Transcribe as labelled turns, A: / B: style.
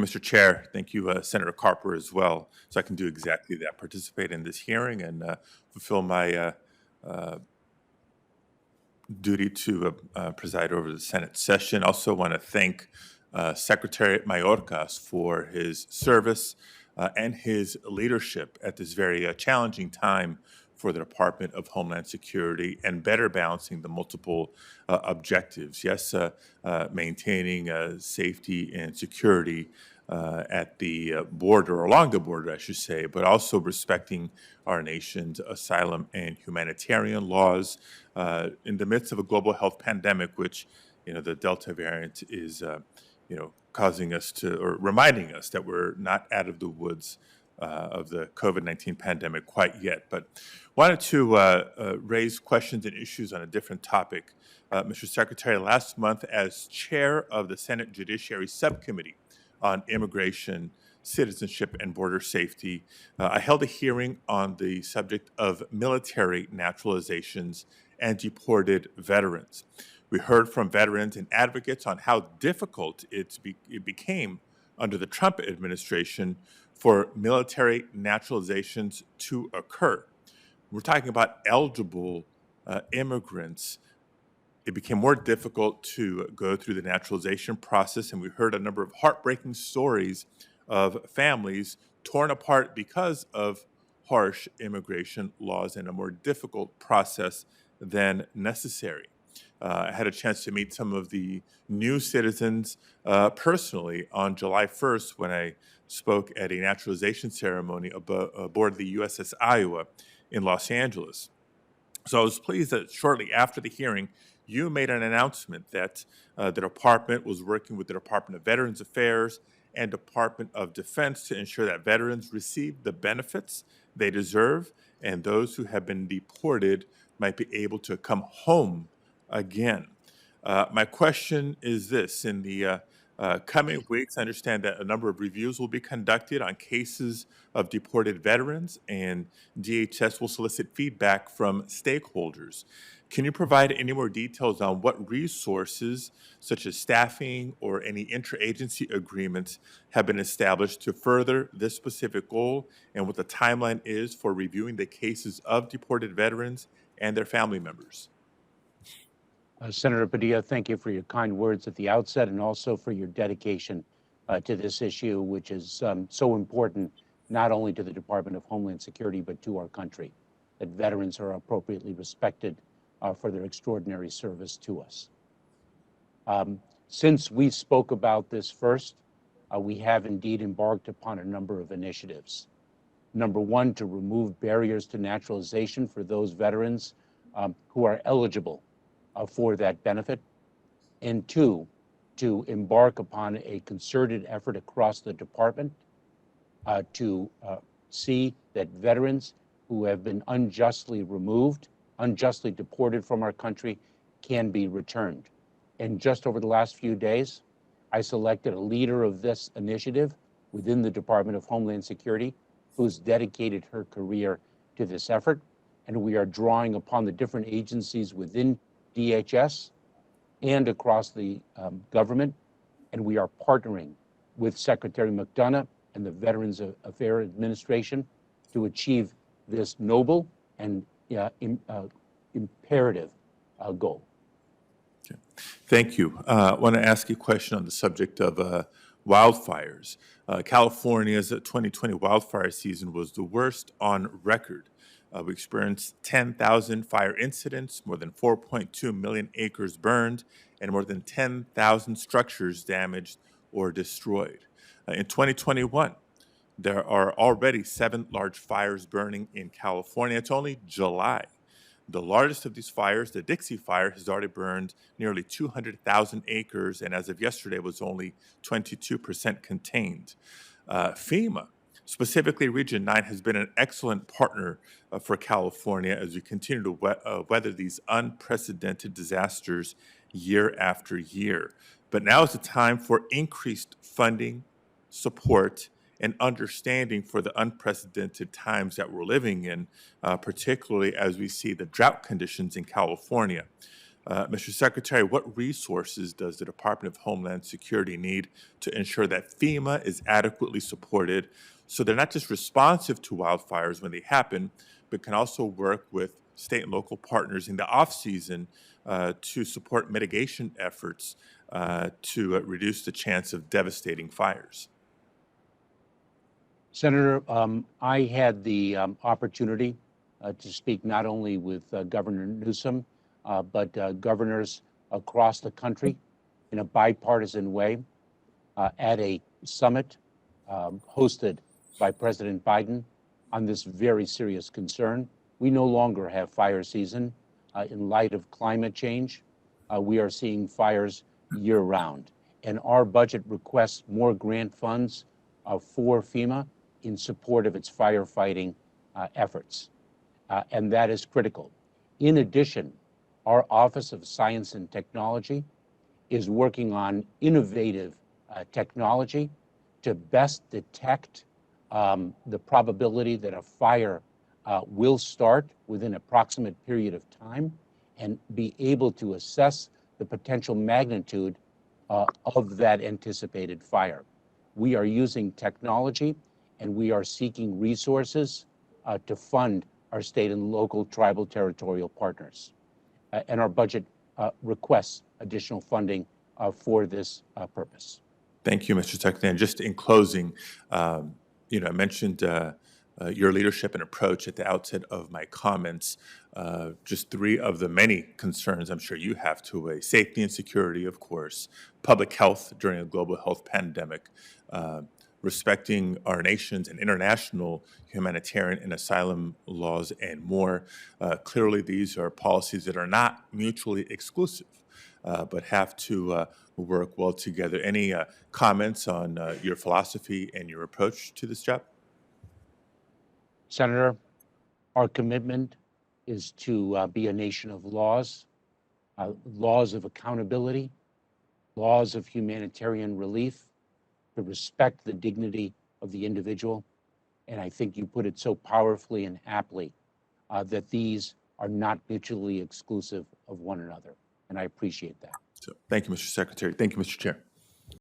A: Mr. Chair, thank you, Senator Carper, as well. So I can do exactly that, participate in this hearing and fulfill my uh, duty to preside over the Senate session. Also want to thank Secretary Mayorkas for his service and his leadership at this very challenging time for the Department of Homeland Security and better balancing the multiple objectives. Yes, maintaining safety and security at the border, along the border, I should say, but also respecting our nation's asylum and humanitarian laws in the midst of a global health pandemic, which, the Delta variant is, causing us to, or reminding us that we're not out of the woods of the COVID-19 pandemic quite yet. But wanted to raise questions and issues on a different topic. Mr. Secretary, last month, as chair of the Senate Judiciary Subcommittee on Immigration, Citizenship, and Border Safety, I held a hearing on the subject of military naturalizations and deported veterans. We heard from veterans and advocates on how difficult it became under the Trump administration for military naturalizations to occur. We're talking about eligible immigrants. It became more difficult to go through the naturalization process, and we heard a number of heartbreaking stories of families torn apart because of harsh immigration laws and a more difficult process than necessary. I had a chance to meet some of the new citizens personally on July 1st when I spoke at a naturalization ceremony aboard the USS Iowa in Los Angeles. So I was pleased that shortly after the hearing, you made an announcement that the department was working with the Department of Veterans Affairs and Department of Defense to ensure that veterans receive the benefits they deserve and those who have been deported might be able to come home again. My question is this. In the coming weeks, I understand that a number of reviews will be conducted on cases of deported veterans, and DHS will solicit feedback from stakeholders. Can you provide any more details on what resources, such as staffing or any interagency agreements, have been established to further this specific goal, and what the timeline is for reviewing the cases of deported veterans and their family members?
B: Senator Padilla, thank you for your kind words at the outset and also for your dedication to this issue, which is so important not only to the Department of Homeland Security, but to our country, that veterans are appropriately respected for their extraordinary service to us. Since we spoke about this first, we have indeed embarked upon a number of initiatives. Number one, to remove barriers to naturalization for those veterans who are eligible for that benefit, and two, to embark upon a concerted effort across the department to see that veterans who have been unjustly removed, unjustly deported from our country, can be returned. And just over the last few days, I selected a leader of this initiative within the Department of Homeland Security who's dedicated her career to this effort. And we are drawing upon the different agencies within DHS and across the government, and we are partnering with Secretary McDonough and the Veterans Affairs Administration to achieve this noble and imperative goal.
A: Okay. Thank you. I want to ask you a question on the subject of wildfires. California's 2020 wildfire season was the worst on record. We experienced 10,000 fire incidents, more than 4.2 million acres burned, and more than 10,000 structures damaged or destroyed. In 2021, there are already 7 large fires burning in California. It's only July. The largest of these fires, the Dixie Fire, has already burned nearly 200,000 acres, and as of yesterday, was only 22% contained. FEMA, specifically Region 9, has been an excellent partner for California as we continue to weather these unprecedented disasters year after year. But now is the time for increased funding, support, and understanding for the unprecedented times that we're living in, particularly as we see the drought conditions in California. Mr. Secretary, what resources does the Department of Homeland Security need to ensure that FEMA is adequately supported so they're not just responsive to wildfires when they happen, but can also work with state and local partners in the off-season to support mitigation efforts to reduce the chance of devastating fires?
B: Senator, I had the opportunity to speak not only with Governor Newsom, but governors across the country in a bipartisan way at a summit hosted by President Biden on this very serious concern. We no longer have fire season. In light of climate change, we are seeing fires year round. And our budget requests more grant funds for FEMA in support of its firefighting efforts. And that is critical. In addition, our Office of Science and Technology is working on innovative technology to best detect the probability that a fire will start within an approximate period of time and be able to assess the potential magnitude of that anticipated fire. We are using technology and we are seeking resources to fund our state and local tribal territorial partners. And our budget requests additional funding for this purpose.
A: Thank you, Mr. Secretary. And just in closing, I mentioned your leadership and approach at the outset of my comments. Just three of the many concerns I'm sure you have to weigh: safety and security, of course, public health during a global health pandemic, respecting our nation's and international humanitarian and asylum laws, and more. Clearly, these are policies that are not mutually exclusive, but have to work well together. Any comments on your philosophy and your approach to this job?
B: Senator, our commitment is to be a nation of laws, laws of accountability, laws of humanitarian relief, to respect the dignity of the individual. And I think you put it so powerfully and aptly that these are not mutually exclusive of one another. And I appreciate that.
A: So, thank you, Mr. Secretary. Thank you, Mr. Chair.